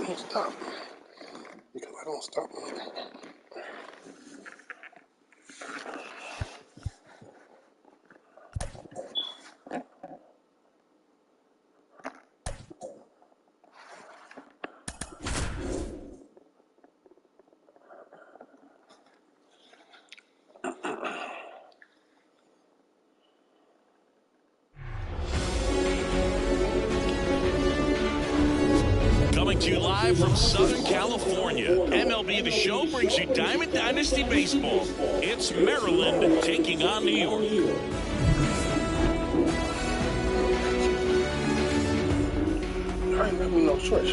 don't stop. Because I don't stop. Coming to you live from Southern California, MLB The Show brings you Diamond Dynasty Baseball. It's Maryland taking on New York. I ain't got no choice.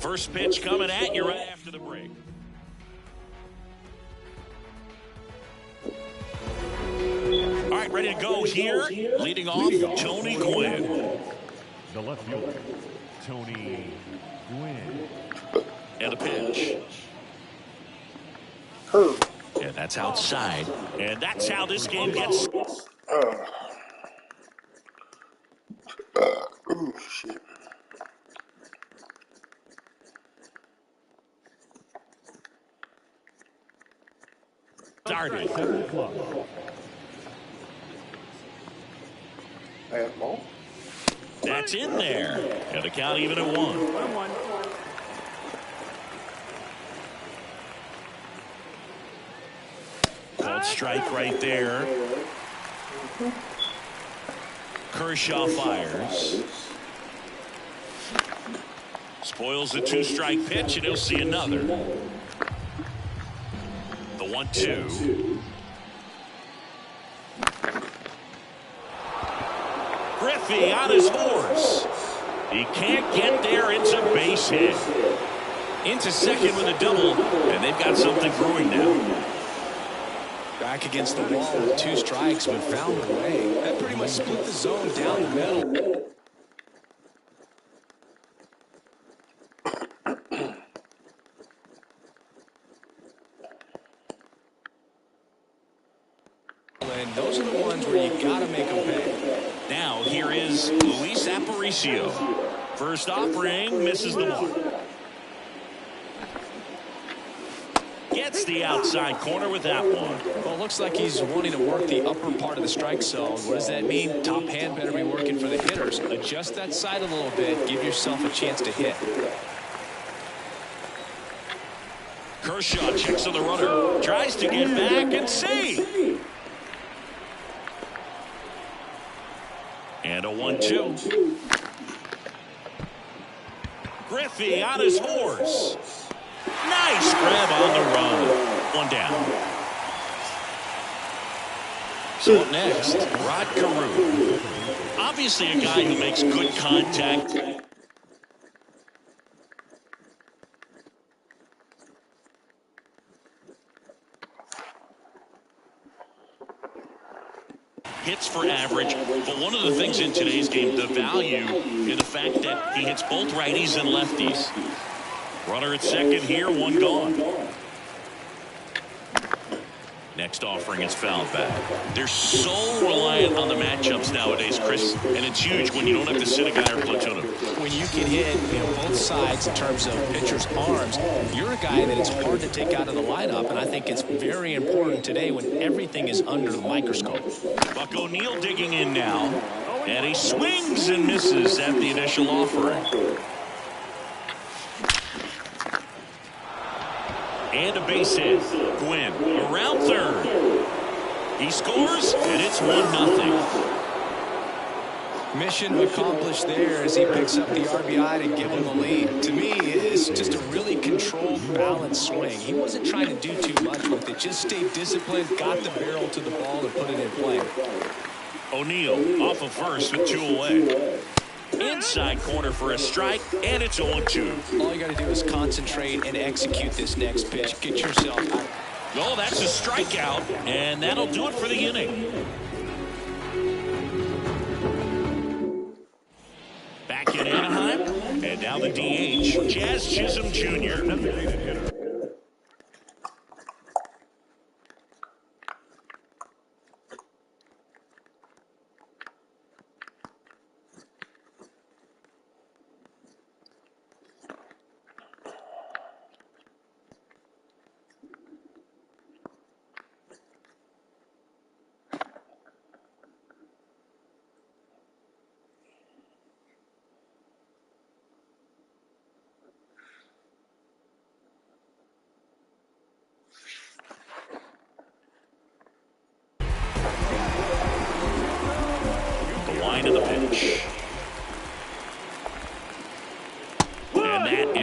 First pitch coming at you right after the break. All right, ready to go here. Leading off, Tony Gwynn. The left fielder, Tony Gwynn. And a pitch. Curve. And that's outside. And that's how this game gets. Ooh, shit. Started. Bad ball. That's in there. And the count even at 1. Called strike right there. Kershaw fires. Spoils the 2-strike pitch, and he'll see another. The 1-2. Griffey on his horse. He can't get there. It's a base hit. Into second with a double, and they've got something brewing now. Back against the wall with 2 strikes, but found a way. That pretty much split the zone down the middle. And those are the ones where you got to make them pay. Now here is Luis Aparicio. First offering, misses the mark. Gets the outside corner with that one. Well, it looks like he's wanting to work the upper part of the strike zone. What does that mean? Top hand better be working for the hitters. Adjust that side a little bit. Give yourself a chance to hit. Kershaw checks on the runner. Tries to get back and see. And a 1-2. Griffey on his horse. Nice grab on the run. 1 down. So up next, Rod Carew. Obviously a guy who makes good contact. Hits for average, but one of the things in today's game, the value in the fact that he hits both righties and lefties. Runner at second here, 1 gone. Next offering is fouled back. They're so reliant on the matchups nowadays, Chris, and it's huge when you don't have to sit a guy or platoon him. When you can hit both sides in terms of pitchers' arms, you're a guy that it's hard to take out of the lineup, and I think it's very important today when everything is under the microscope. Buck O'Neil digging in now, and he swings and misses at the initial offering. And a base hit. Gwynn around third. He scores, and it's 1-0. Mission accomplished there as he picks up the RBI to give him the lead. To me, it's just a really controlled, balanced swing. He wasn't trying to do too much with it. Just stayed disciplined, got the barrel to the ball, and put it in play. O'Neil off of first with 2 away. Inside corner for a strike, and it's 0-2. All you got to do is concentrate and execute this next pitch. Get yourself out. Oh, that's a strikeout, and that'll do it for the inning. Back in Anaheim, and now the DH, Jazz Chisholm Jr.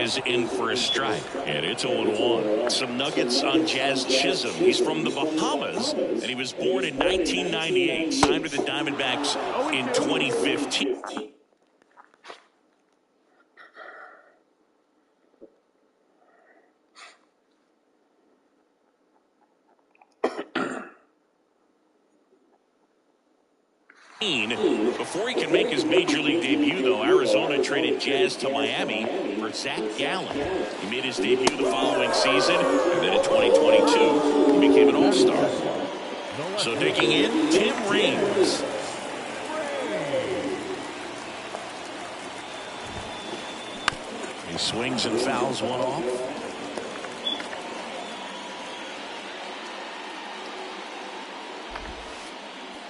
is in for a strike, and it's 0-1. Some nuggets on Jazz Chisholm. He's from the Bahamas, and he was born in 1998, signed with the Diamondbacks in 2015. Before he can make his major league debut, though, Arizona traded Jazz to Miami for Zach Gallen. He made his debut the following season, and then in 2022, he became an all-star. So digging in, Tim Raines. He swings and fouls one off.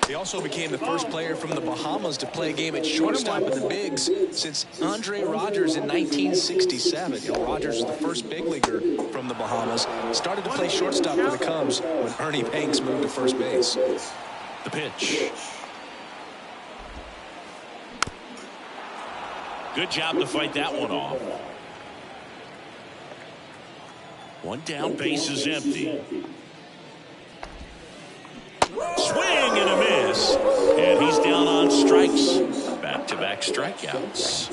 He also became the first player from the Bahamas to play a game at shortstop in the bigs since Andre Rogers in 1967. Rogers was the first big leaguer from the Bahamas. Started to play shortstop for the Cubs when Ernie Banks moved to first base. The pitch. Good job to fight that one off. One down, base is empty. Swing and a miss. And he's down on strikes. Back-to-back strikeouts.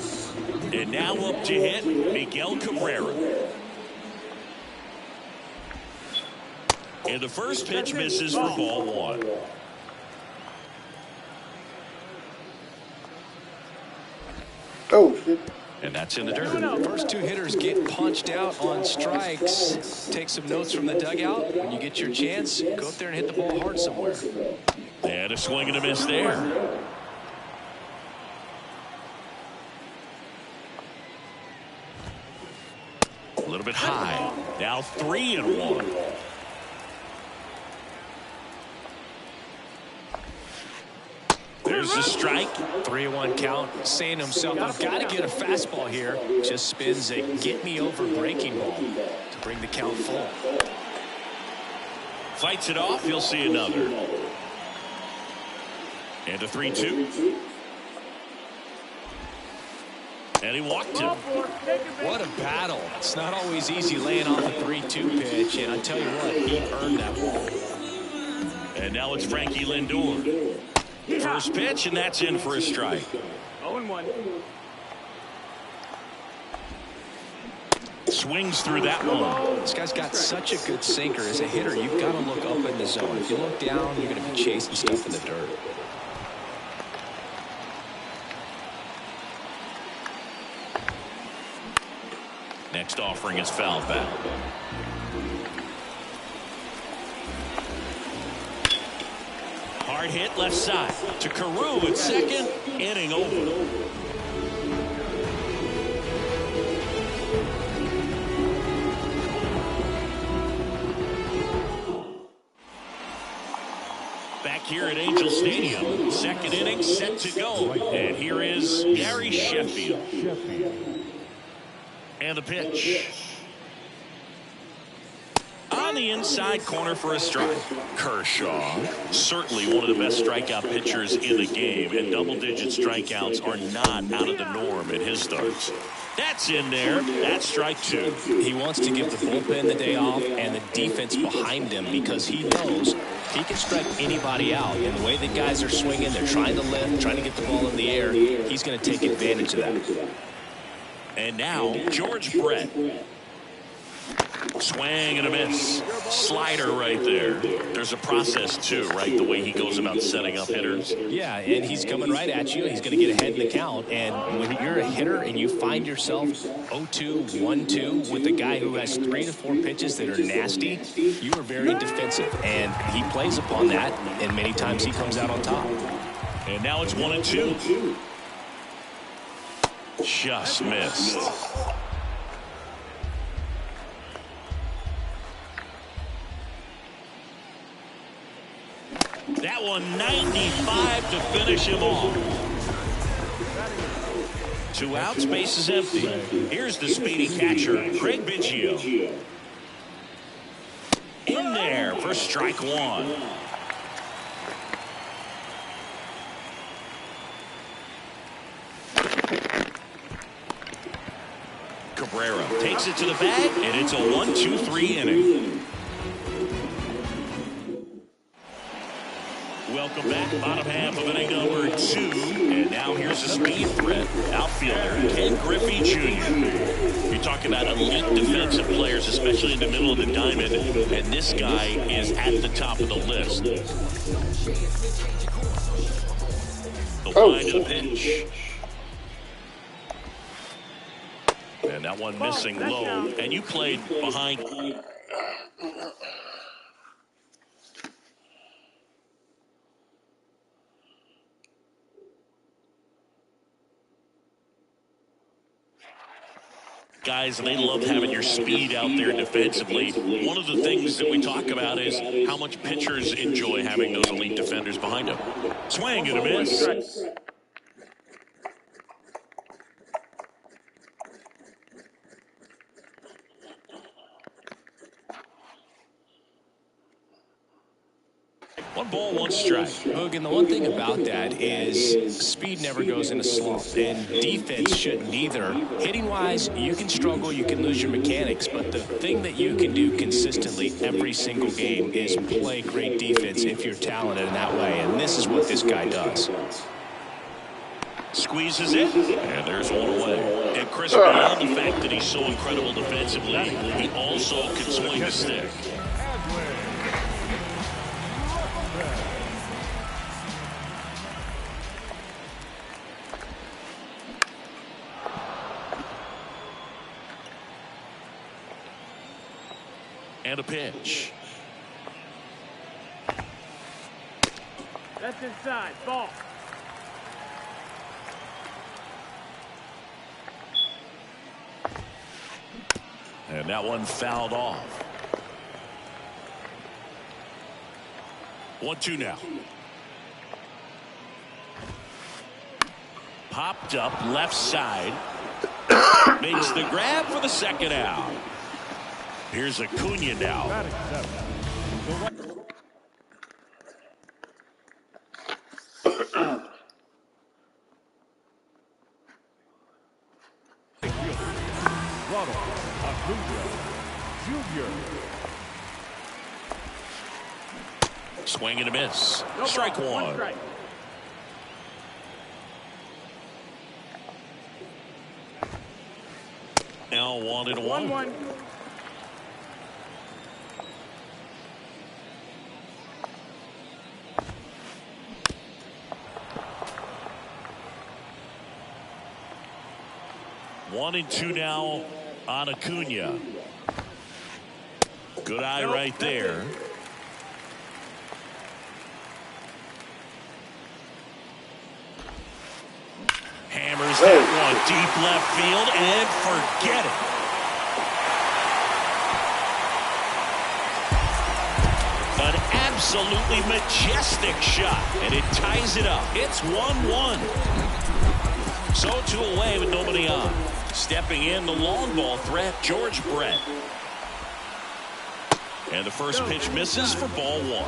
And now up to hit, Miguel Cabrera. And the first pitch misses for ball one. Oh, shit. And that's in the dirt. First two hitters get punched out on strikes. Take some notes from the dugout. When you get your chance, go up there and hit the ball hard somewhere. And a swing and a miss there. A little bit high. Now 3-1. There's the strike. 3-1 count. Saying to himself, I've got to get a fastball here. Just spins a get-me-over breaking ball to bring the count full. Fights it off. He'll see another. And a 3-2. And he walked him. What a battle. It's not always easy laying off a 3-2 pitch, and I tell you what, he earned that ball. And now it's Frankie Lindor. First pitch, and that's in for a strike. 0-1. Swings through that one. This guy's got such a good sinker. As a hitter, you've got to look up in the zone. If you look down, you're going to be chasing stuff in the dirt. Next offering is foul back. Hard hit left side to Carew at second. Inning over. Back here at Angel Stadium, second inning set to go. And here is Gary Sheffield. And the pitch. On the inside corner for a strike. Kershaw, certainly one of the best strikeout pitchers in the game, and double-digit strikeouts are not out of the norm in his starts. That's in there. That's strike two. He wants to give the bullpen the day off and the defense behind him because he knows he can strike anybody out. And the way the guys are swinging, they're trying to lift, trying to get the ball in the air. He's going to take advantage of that. And now, George Brett. Swing and a miss. Slider right there. There's a process, too, right? The way he goes about setting up hitters. Yeah, and he's coming right at you. He's going to get ahead in the count. And when you're a hitter and you find yourself 0-2, 1-2 with a guy who has 3 to 4 pitches that are nasty, you are very defensive. And he plays upon that, and many times he comes out on top. And now it's 1-2. Just missed. That one 95 to finish him off. 2 outs, base is empty. Here's the speedy catcher, Craig Biggio. In there for strike one. Cabrera takes it to the bag, and it's a 1-2-3 inning. Welcome back, bottom half of inning number 2. And now here's a speed threat. Outfielder Ken Griffey Jr. You talk about elite defensive players, especially in the middle of the diamond, and this guy is at the top of the list. The line to the pitch. And that one missing low. And you played behind. Guys, and they love having your speed out there defensively. One of the things that we talk about is how much pitchers enjoy having those elite defenders behind them. Swing and a miss. One ball, one strike. Boog, and the one thing about that is speed never goes in a slump, and defense shouldn't either. Hitting-wise, you can struggle, you can lose your mechanics, but the thing that you can do consistently every single game is play great defense if you're talented in that way, and this is what this guy does. Squeezes it, and there's one away. And Chris, beyond the fact that he's so incredible defensively, he also can swing the stick. And a pitch. That's inside. Ball. And that one fouled off. 1-2 now. Popped up left side. Makes the grab for the second out. Here's Acuna now. Swing and a miss. Strike one. Now 1-1. One and two now on Acuna. Good eye right there. Hammers that one deep left field and forget it. An absolutely majestic shot, and it ties it up. It's 1-1. So 2 away with nobody on. Stepping in the long ball threat, George Brett. And the first pitch misses for ball 1.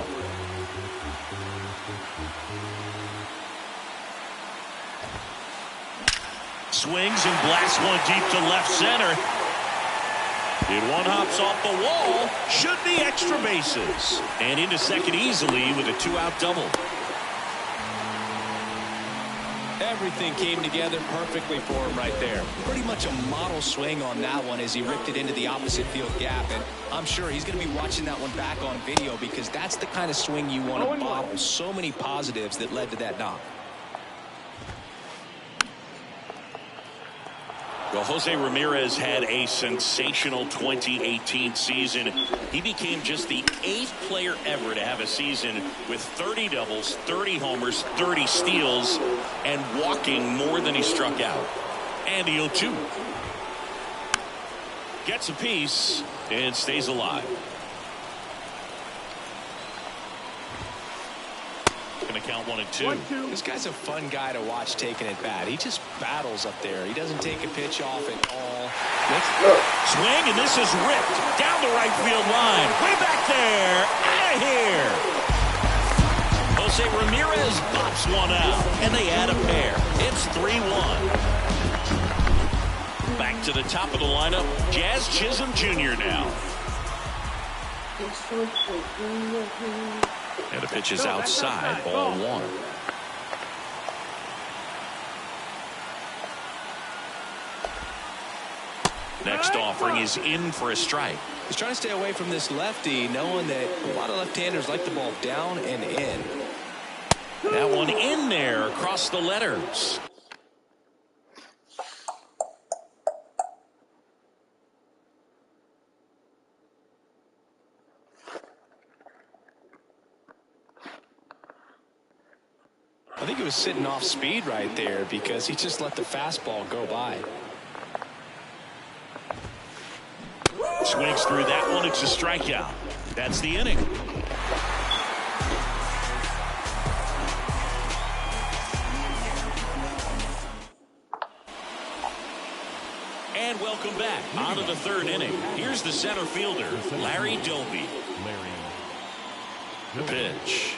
Swings and blasts one deep to left center. And one hops off the wall. Should be extra bases. And into second easily with a 2-out double. Everything came together perfectly for him right there. Pretty much a model swing on that one as he ripped it into the opposite field gap. And I'm sure he's going to be watching that one back on video because that's the kind of swing you want to bottle. So many positives that led to that knock. Well, Jose Ramirez had a sensational 2018 season. He became just the 8th player ever to have a season with 30 doubles, 30 homers, 30 steals, and walking more than he struck out. And the 0-2. Gets a piece and stays alive. Going to count 1 and 2. This guy's a fun guy to watch taking it bat. He just battles up there. He doesn't take a pitch off at all. Swing, and this is ripped down the right field line. Way back there. Out of here. Jose Ramirez pops one out, and they add a pair. It's 3-1. Back to to the top of the lineup, Jazz Chisholm Jr. now. And the pitch is outside, ball one. Next offering is in for a strike. He's trying to stay away from this lefty, knowing that a lot of left-handers like the ball down and in. That one in there across the letters. I think he was sitting off speed right there because he just let the fastball go by. Swings through that one. It's a strikeout. That's the inning. And welcome back. On to the third inning. Here's the center fielder, Larry Doby. The pitch.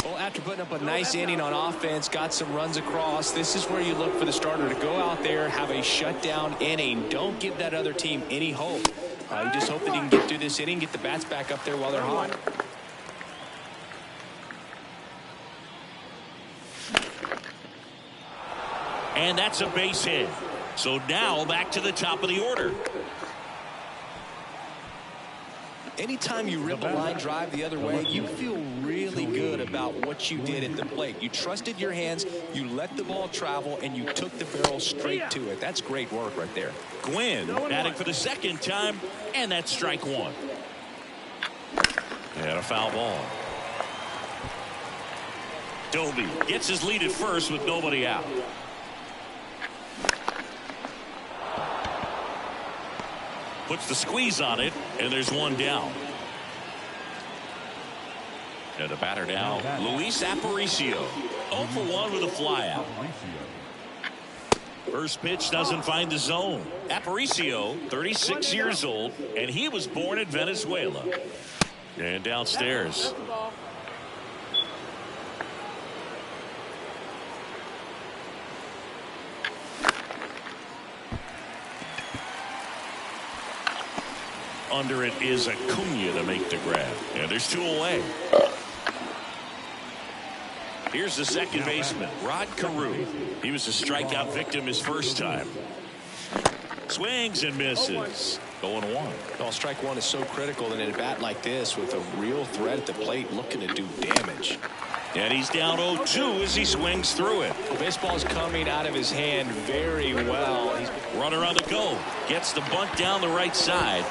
Well, after putting up a nice inning on offense, got some runs across, this is where you look for the starter to go out there, have a shutdown inning. Don't give that other team any hope. You just hope that he can get through this inning, get the bats back up there while they're hot. And that's a base hit. So now back to the top of the order. Anytime you rip a line drive the other way, you feel really good about what you did at the plate. You trusted your hands, you let the ball travel, and you took the barrel straight to it. That's great work right there. Gwynn batting for the second time, and that's strike one. And a foul ball. Doby gets his lead at first with nobody out. Puts the squeeze on it, and there's one down. And the batter now, Luis Aparicio. 0 for 1 with a flyout. First pitch doesn't find the zone. Aparicio, 36 years old, and he was born in Venezuela. And downstairs. Under it is Acuna to make the grab. And there's two away. Here's the second baseman, Rod Carew. He was a strikeout victim his first time. Swings and misses. 0-1. Well, strike one is so critical in a bat like this with a real threat at the plate looking to do damage. And he's down 0-2 as he swings through it. The baseball is coming out of his hand very well. Runner on the go. Gets the bunt down the right side.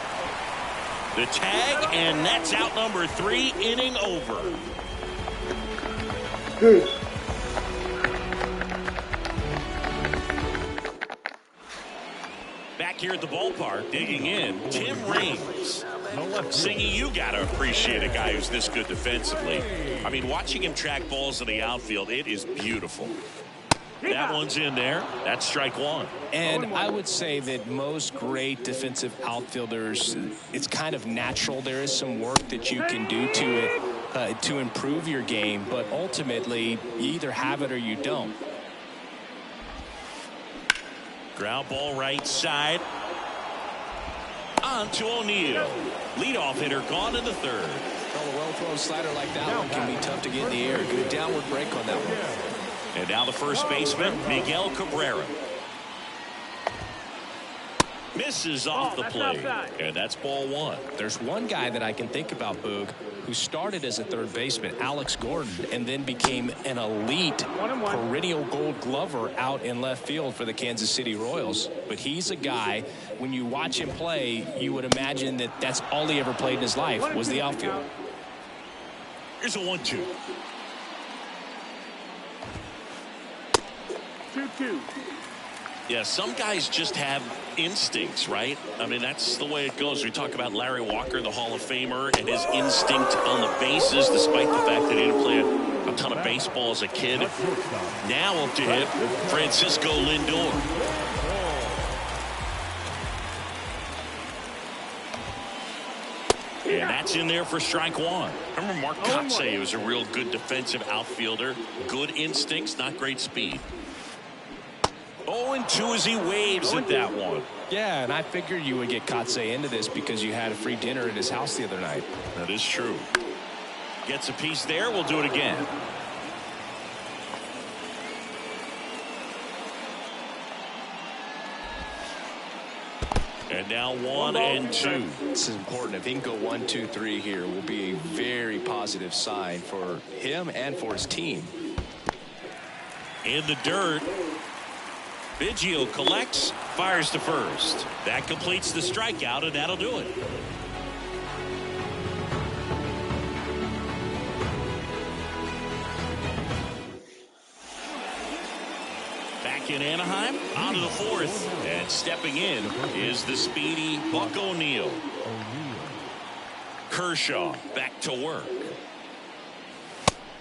The tag, and that's out number 3, inning over. Back here at the ballpark, digging in, Tim Raines. Singy, you got to appreciate a guy who's this good defensively. I mean, watching him track balls in the outfield, it is beautiful. That one's in there. That's strike one. And I would say that most great defensive outfielders, it's kind of natural. There is some work that you can do to it to improve your game, but ultimately you either have it or you don't. Ground ball right side. On to O'Neill. Leadoff hitter gone in the third. Well, a well-thrown slider like that one can be tough to get in the air. Good downward break on that one. And now the first baseman, Miguel Cabrera. Misses off the plate. And that's ball one. There's one guy that I can think about, Boog, who started as a third baseman, Alex Gordon, and then became an elite perennial gold glover out in left field for the Kansas City Royals. But he's a guy, when you watch him play, you would imagine that that's all he ever played in his life was the outfield. Here's a 1-2. 2-2. Yeah, some guys just have instincts, right? I mean, that's the way it goes. We talk about Larry Walker, the Hall of Famer, and his instinct on the bases, despite the fact that he didn't play a ton of baseball as a kid. Now up to hit, Francisco Lindor. And that's in there for strike one. Remember Mark Kotsay, he was a real good defensive outfielder. Good instincts, not great speed. 0-2 as he waves at that one. Yeah, and I figured you would get Kotsay into this because you had a free dinner at his house the other night. That is true. Gets a piece there. We'll do it again. And now 1-2. This is important. If he can go 1, 2, 3 here, will be a very positive sign for him and for his team. In the dirt. Biggio collects, fires to first. That completes the strikeout, and that'll do it. Back in Anaheim, on to the fourth. And stepping in is the speedy Buck O'Neil. Kershaw back to work.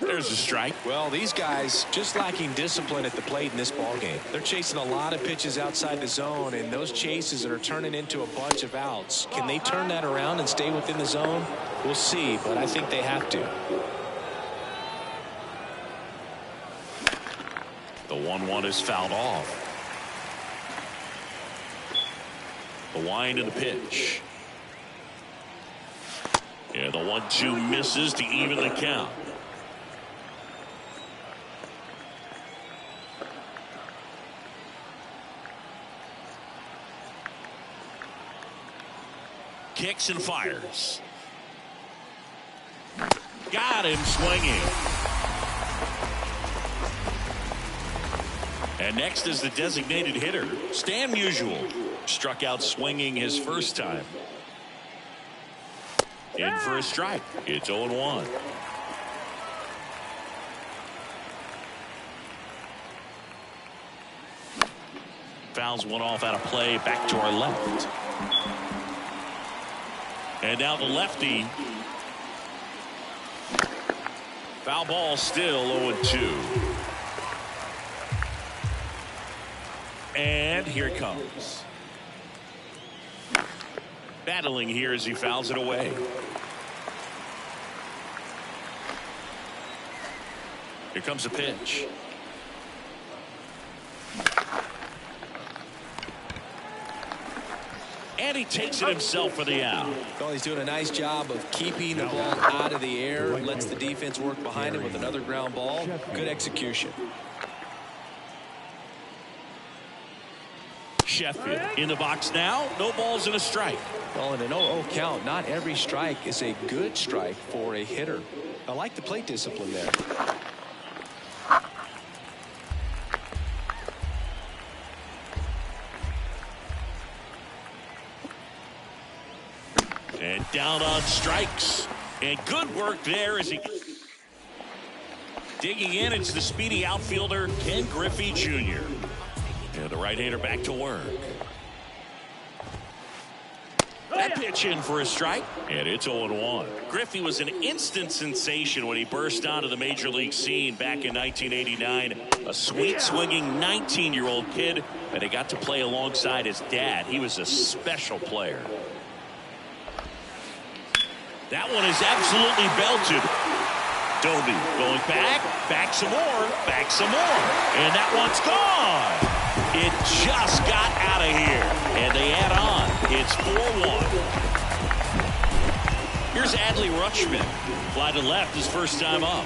There's a strike. Well, these guys just lacking discipline at the plate in this ballgame. They're chasing a lot of pitches outside the zone, and those chases are turning into a bunch of outs. Can they turn that around and stay within the zone? We'll see, but I think they have to. The 1-1 is fouled off. The wind and the pitch. Yeah, the 1-2 misses to even the count. Kicks and fires. Got him swinging. And next is the designated hitter, Stan Musial. Struck out swinging his first time. In for a strike. It's 0-1. Fouls one off out of play. Back to our left. And now the lefty. Foul ball still 0-2. And here it comes. Battling here as he fouls it away. Here comes a pitch. And he takes it himself for the out. Well, he's doing a nice job of keeping the ball out of the air. Lets the defense work behind him with another ground ball. Good execution. Sheffield in the box now. No balls and a strike. Well, in an 0-0 count, not every strike is a good strike for a hitter. I like the plate discipline there. And down on strikes. And good work there as he... Digging in, it's the speedy outfielder, Ken Griffey Jr. And the right-hander back to work. That pitch in for a strike, and it's 0-1. Griffey was an instant sensation when he burst onto the major league scene back in 1989. A sweet swinging 19-year-old kid, and he got to play alongside his dad. He was a special player. That one is absolutely belted. Doby going back some more, and that one's gone. It just got out of here, and they add on. It's 4-1. Here's Adley Rutschman. Fly to left his first time up.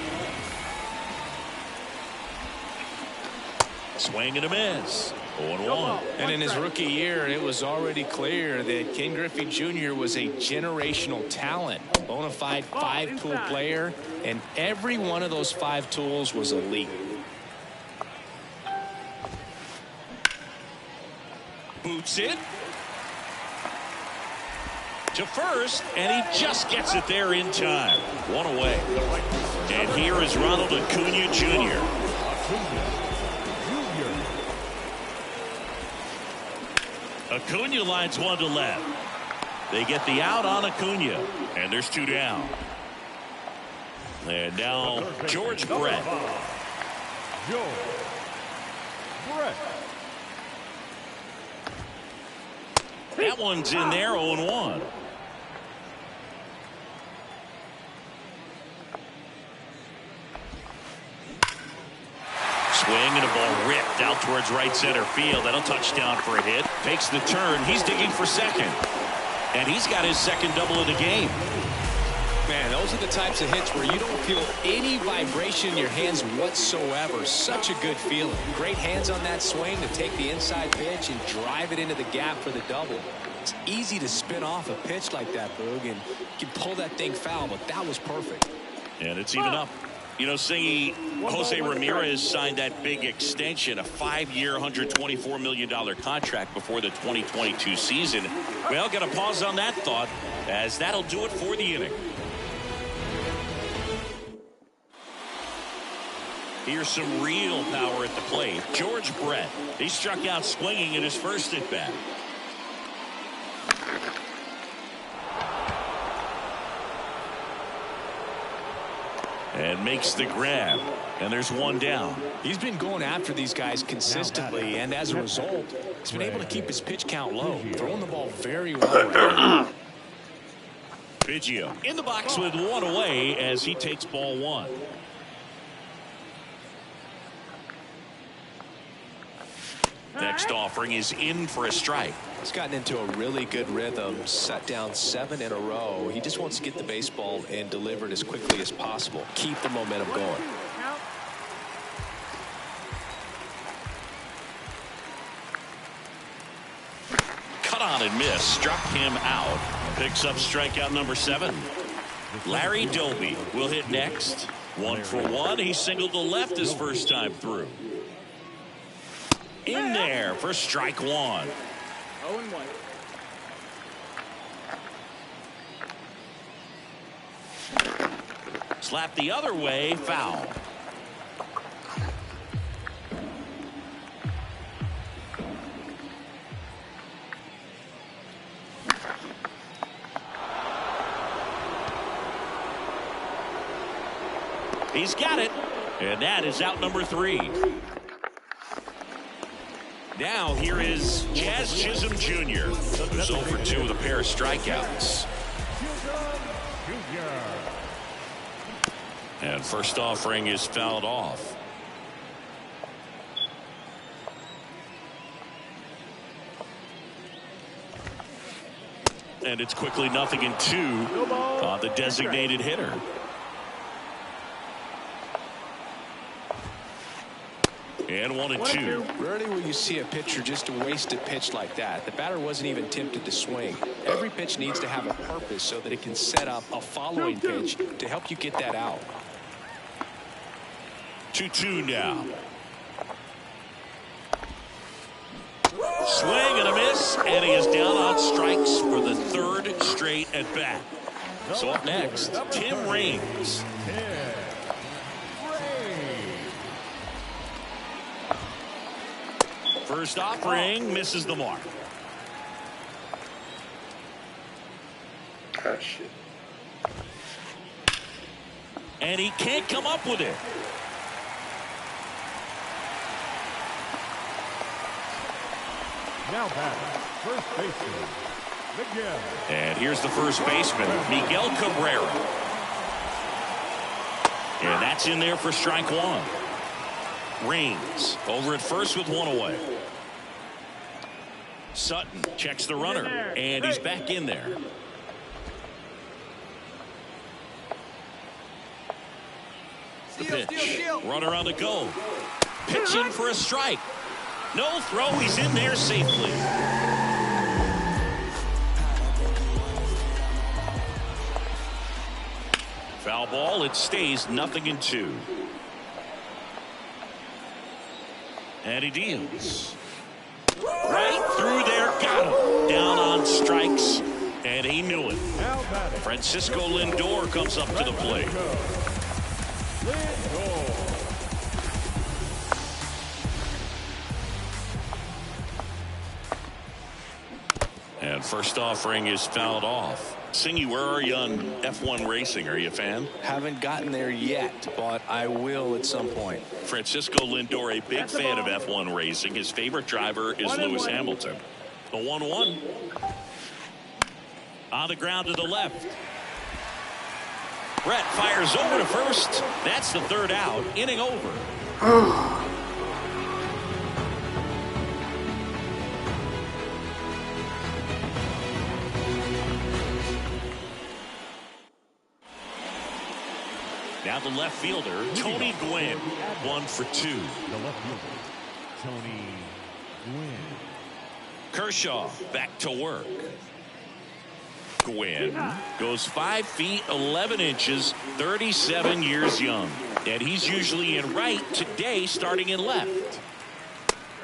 Swing and a miss. 0-1. And in his rookie year, it was already clear that Ken Griffey Jr. was a generational talent, bona fide five-tool player, and every one of those five tools was elite. Boots it to first, and he just gets it there in time. One away. And here is Ronald Acuna Jr. Acuna lines one to left. They get the out on Acuna, and there's two down. And now George Brett. That one's in there, 0-1. Swing and a ball ripped Whipped out towards right center field. That'll touch down for a hit. Takes the turn. He's digging for second. And he's got his second double of the game. Man, those are the types of hits where you don't feel any vibration in your hands whatsoever. Such a good feeling. Great hands on that swing to take the inside pitch and drive it into the gap for the double. It's easy to spin off a pitch like that, Boog, and you can pull that thing foul, but that was perfect. And it's even up. You know, Singy, Jose Ramirez signed that big extension, a 5-year, $124 million contract before the 2022 season. Well, got to pause on that thought, as that'll do it for the inning. Here's some real power at the plate. George Brett. He struck out swinging in his first at bat. And makes the grab. And there's one down. He's been going after these guys consistently, and as a result, he's been able to keep his pitch count low, throwing the ball very well right now. Biggio in the box with one away as he takes ball one. Next offering is in for a strike. He's gotten into a really good rhythm, set down 7 in a row. He just wants to get the baseball and deliver it as quickly as possible. Keep the momentum going. Cut on and miss. Struck him out. Picks up strikeout number 7. Larry Doby will hit next. 1 for 1. He singled to left his first time through. In there for strike 1. Slap the other way, foul. He's got it, and that is out number 3. Now here is Jazz Chisholm Jr., who's 0 for 2 with a pair of strikeouts. And first offering is fouled off. And it's quickly 0-2 on the designated hitter. And 1-2. Rarely will you see a pitcher just waste a pitch like that. The batter wasn't even tempted to swing. Every pitch needs to have a purpose so that it can set up a following pitch to help you get that out. 2-2 now. Swing and a miss, and he is down on strikes for the 3rd straight at bat. So up next, Tim Raines. First offering misses the mark. Ah, shit. And he can't come up with it. Now batting, first baseman, Miguel. And here's the first baseman, Miguel Cabrera. And that's in there for strike 1. Raines over at first with 1 away. Sutton checks the runner, and he's back in there. The pitch. Runner on the go. Pitching for a strike. No throw. He's in there safely. Foul ball. It stays 0-2. And he deals. Right through there. Got him. Down on strikes. And he knew it. Francisco Lindor comes up to the plate. And first offering is fouled off. Singy, where are you on F1 racing? Are you a fan? Haven't gotten there yet, but I will at some point. Francisco Lindor, a big fan of F1 racing. His favorite driver is Lewis Hamilton. The 1-1. On the ground to the left. Brett fires over to first. That's the 3rd out. Inning over. Now the left fielder, Tony Gwynn, 1 for 2. The left fielder, Tony Gwynn. Kershaw back to work. Gwynn goes 5 feet 11 inches, 37 years young. And he's usually in right, today starting in left.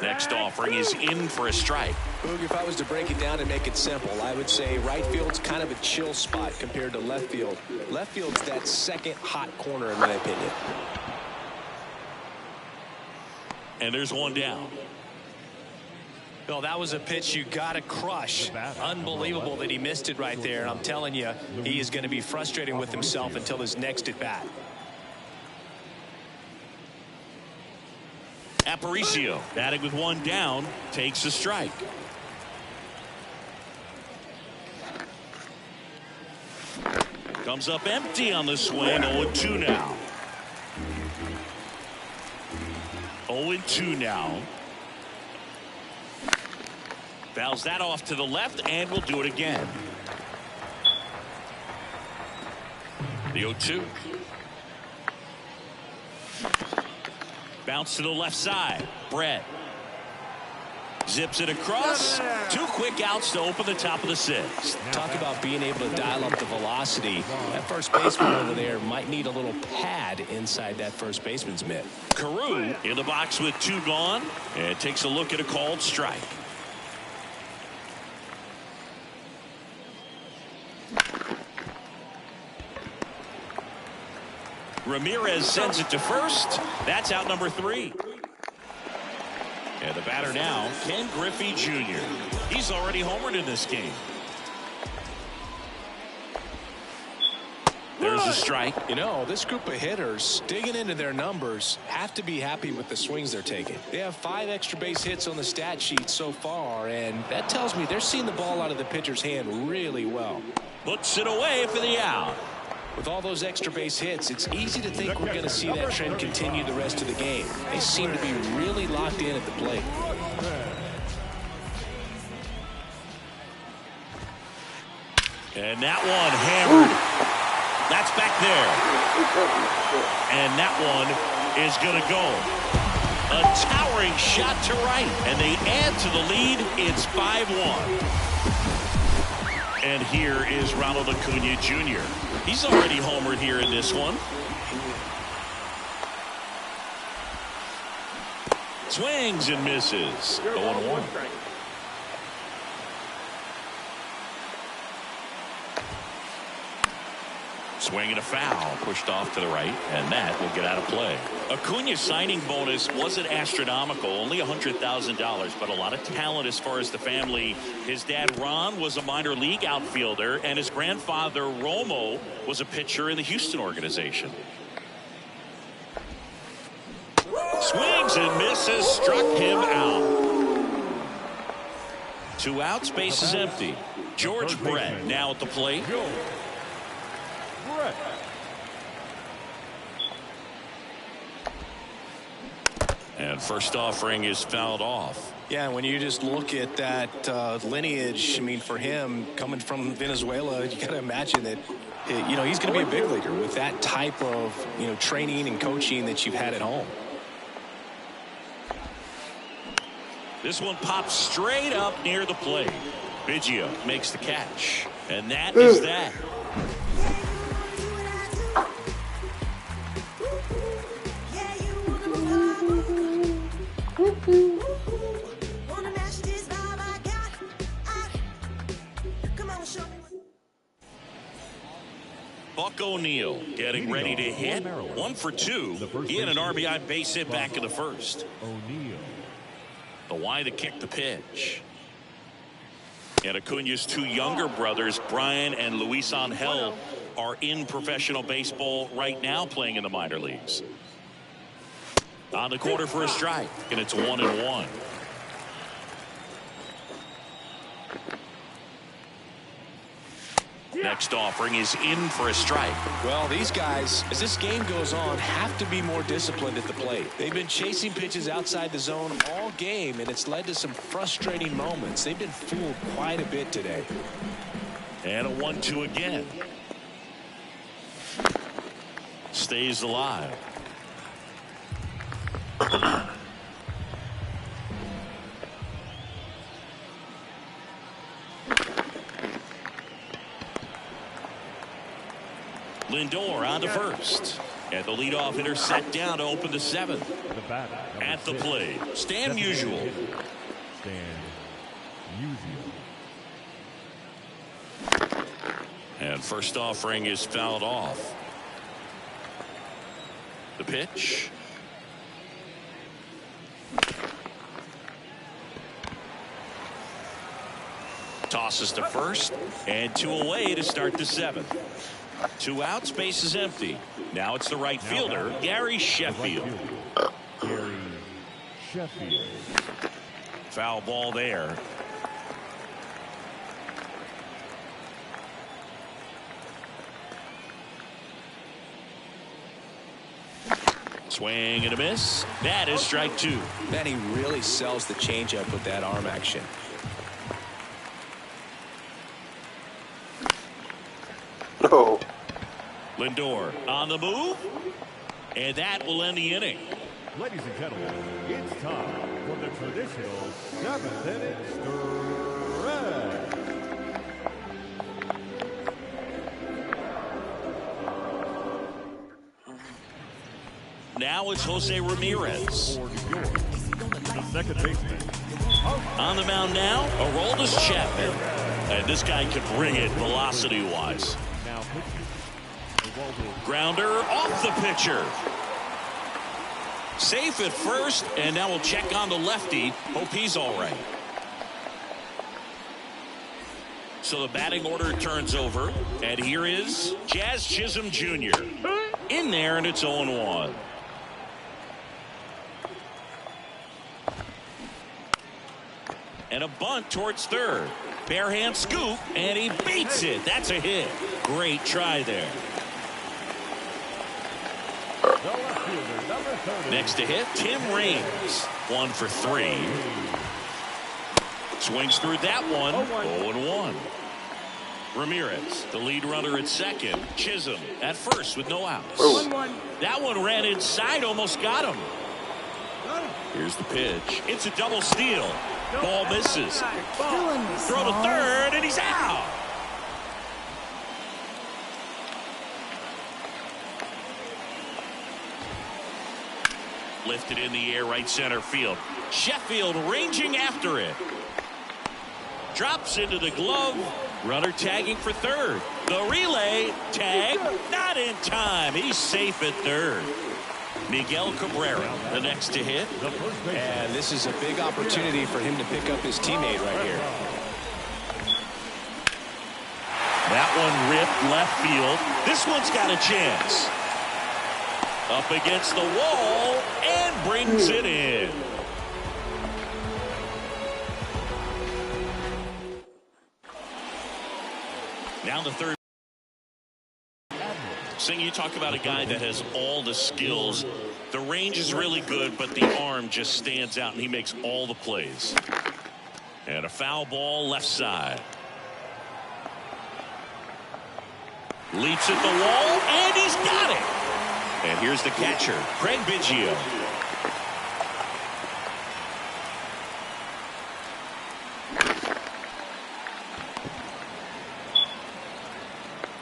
Next offering is in for a strike. Boog, if I was to break it down and make it simple, I would say right field's kind of a chill spot compared to left field. Left field's that second hot corner, in my opinion. And there's one down. Well, that was a pitch you got to crush. Unbelievable that he missed it right there. And I'm telling you, he is going to be frustrating with himself until his next at bat. Aparicio, batting with one down, takes a strike. Comes up empty on the swing. 0-2 now. 0-2 now. Fouls that off to the left, and will do it again. The 0-2. Bounce to the left side. Brett zips it across. 2 quick outs to open the top of the 6th. Talk about being able to dial up the velocity. That first baseman over there might need a little pad inside that first baseman's mitt. Carew in the box with 2 gone, and takes a look at a called strike. Ramirez sends it to first. That's out number 3. And the batter now, Ken Griffey Jr. He's already homered in this game. There's a strike. You know, this group of hitters, digging into their numbers, have to be happy with the swings they're taking. They have 5 extra base hits on the stat sheet so far, and that tells me they're seeing the ball out of the pitcher's hand really well. Puts it away for the out. With all those extra base hits, it's easy to think we're going to see that trend continue the rest of the game. They seem to be really locked in at the plate. And that one hammered. That's back there. And that one is going to go. A towering shot to right. And they add to the lead. It's 5-1. And here is Ronald Acuna Jr. He's already homered here in this one. Swings and misses. 0-1. Swing and a foul, pushed off to the right, and that will get out of play. Acuna's signing bonus wasn't astronomical, only $100,000, but a lot of talent as far as the family. His dad, Ron, was a minor league outfielder, and his grandfather, Romo, was a pitcher in the Houston organization. Swings and misses, struck him out. 2 outs, base is empty. George Brett now at the plate. And first offering is fouled off. Yeah, when you just look at that lineage, I mean, for him coming from Venezuela, you got to imagine that, you know, he's going to be a big leaguer with that type of, you know, training and coaching that you've had at home. This one pops straight up near the plate. Biggio makes the catch, and that is that. Buck O'Neil getting ready to hit. 1 for 2. He had an RBI base hit back in the first. O'Neil. The Y to kick the pitch. And Acuna's 2 younger brothers, Brian and Luis Angel, are in professional baseball right now playing in the minor leagues. On the corner for a strike, and it's 1-1. Next offering is in for a strike. Well, these guys, as this game goes on, have to be more disciplined at the plate. They've been chasing pitches outside the zone all game, and it's led to some frustrating moments. They've been fooled quite a bit today. And a 1-2 again. stays alive. Lindor on to first. And the leadoff hitter set down to open the seventh. At the plate, Stan Musial. And first offering is fouled off. The pitch. Tosses to first, and 2 away to start the seventh. 2 outs, base is empty. Now it's the right fielder, Gary Sheffield. Foul ball there. Swing and a miss. That is strike 2. Man, he really sells the changeup with that arm action. Oh. Lindor on the move, and that will end the inning. Ladies and gentlemen, it's time for the traditional 7th inning stretch. Now it's Jose Ramirez. The second baseman. On the mound now, Aroldis Chapman. And this guy can bring it velocity-wise. Grounder off the pitcher. Safe at first, and now we'll check on the lefty. Hope he's all right. So the batting order turns over, and here is Jazz Chisholm Jr. in there, and it's 0-1. And a bunt towards third. Bare hand scoop, and he beats it. That's a hit. Great try there. Next to hit, Tim Raines. 1 for 3. Swings through that one. 0-1. Ramirez, the lead runner at second. Chisholm at first with no outs. That one ran inside, almost got him. Here's the pitch. It's a double steal. Ball misses. Throw to third, and he's out. Lifted in the air, right center field. Sheffield ranging after it. Drops into the glove. Runner tagging for third. The relay tag, not in time. He's safe at third. Miguel Cabrera, the next to hit. And this is a big opportunity for him to pick up his teammate right here. That one ripped left field. This one's got a chance. Up against the wall and brings it in. Now the third. Sing, you talk about a guy that has all the skills. The range is really good, but the arm just stands out, and he makes all the plays. And a foul ball left side. Leaps at the wall, and he's got it. And here's the catcher, Craig Biggio.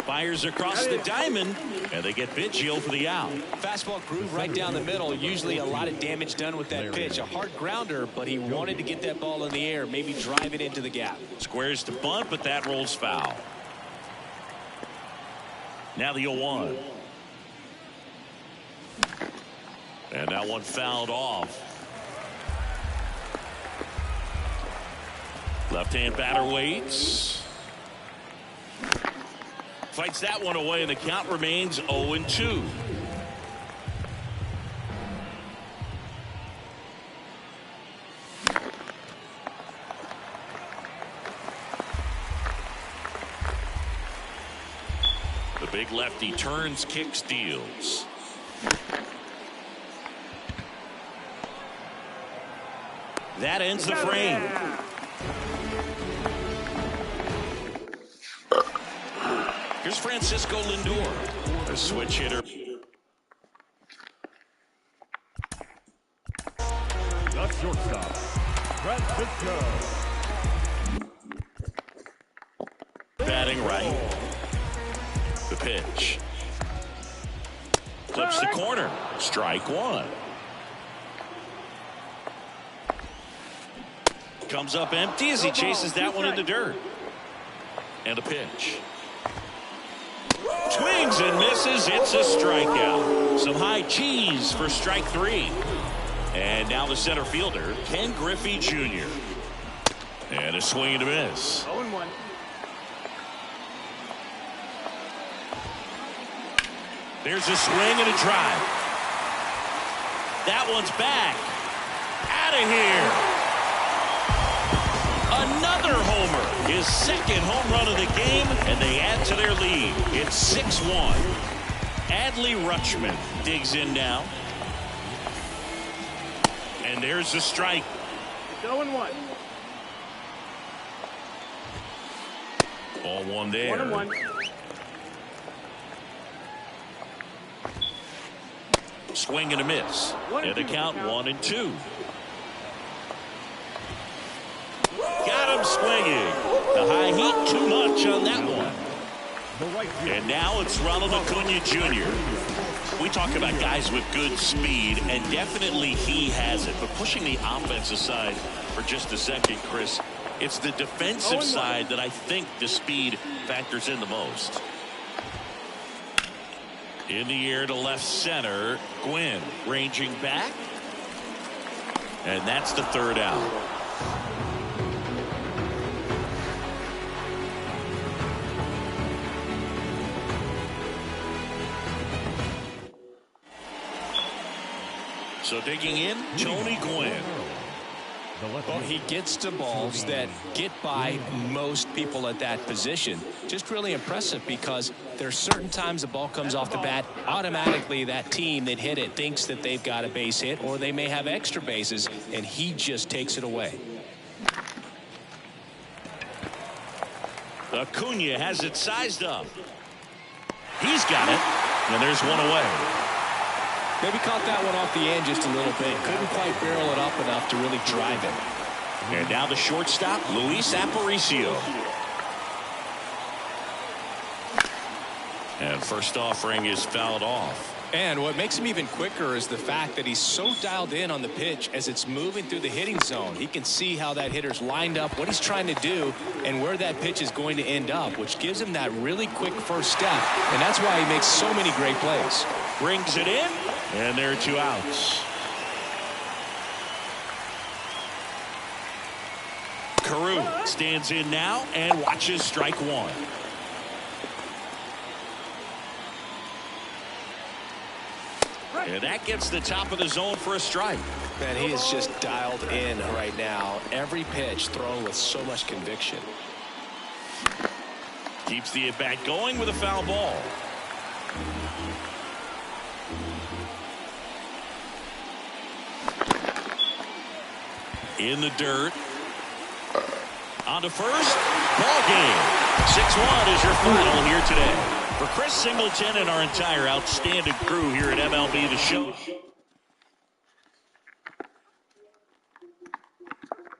Fires across the diamond, and they get Biggio for the out. Fastball groove right down the middle. Usually a lot of damage done with that pitch. A hard grounder, but he wanted to get that ball in the air, maybe drive it into the gap. Squares to bunt, but that rolls foul. Now the 0-1. And that one fouled off. Left-hand batter waits. Fights that one away, and the count remains 0-2. The big lefty turns, kicks, deals. That ends the frame. Here's Francisco Lindor, a switch hitter. Francisco. Batting right. The pitch. Flips the corner. Strike one. Comes up empty as he chases that one in the dirt. And a pitch. Swings and misses. It's a strikeout. Some high cheese for strike three. And now the center fielder, Ken Griffey Jr. And a swing and a miss. 0-1. There's a swing and a drive. That one's back. Out of here. Another homer. His second home run of the game, and they add to their lead. It's 6-1. Adley Rutschman digs in now. And there's the strike. 0-1. Ball one there. 1-1. Swing and a miss. And the count 1-2. Got him swinging. The high heat too much on that one. And now it's Ronald Acuna Jr. We talk about guys with good speed, and definitely he has it. But pushing the offense aside for just a second, Chris, it's the defensive side that I think the speed factors in the most. In the air to left center, Gwynn ranging back. And that's the third out. So digging in, Tony Gwynn. Well, he gets to balls that get by most people at that position. Just really impressive because there's certain times the ball comes off the bat, automatically that team that hit it thinks that they've got a base hit or they may have extra bases, and he just takes it away. Acuna has it sized up. He's got it, and there's one away. Maybe caught that one off the end just a little bit. Couldn't quite barrel it up enough to really drive it. And now the shortstop, Luis Aparicio. And first offering is fouled off. And what makes him even quicker is the fact that he's so dialed in on the pitch as it's moving through the hitting zone. He can see how that hitter's lined up, what he's trying to do, and where that pitch is going to end up, which gives him that really quick first step. And that's why he makes so many great plays. Brings it in, and there are two outs. Carew stands in now and watches strike one. And that gets the top of the zone for a strike. Man, he is just dialed in right now. Every pitch thrown with so much conviction. Keeps the at-bat going with a foul ball. In the dirt. On to first. Ball game. 6-1 is your final here today. For Chris Singleton and our entire outstanding crew here at MLB The Show.